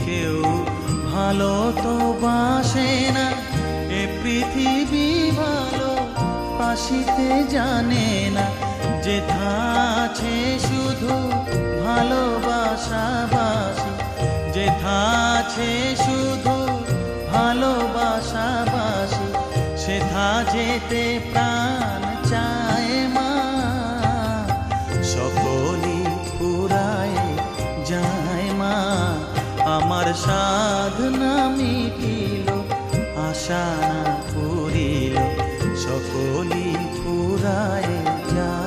কেউ ভালো তো বাসে না, এ পৃথিবী ভালো বাসিতে জানে না। যেথা আছে শুধু ভালোবাসাবাসি, যেথা আছে শুধু ভালোবাসাবাসি, সেথা যেতে প্রাণ চায় মা। সকলই ফুরায় যায় মা, আমার সাধনা মিটিল, আশা না পুরিল, সকলই ফুরায় যায়।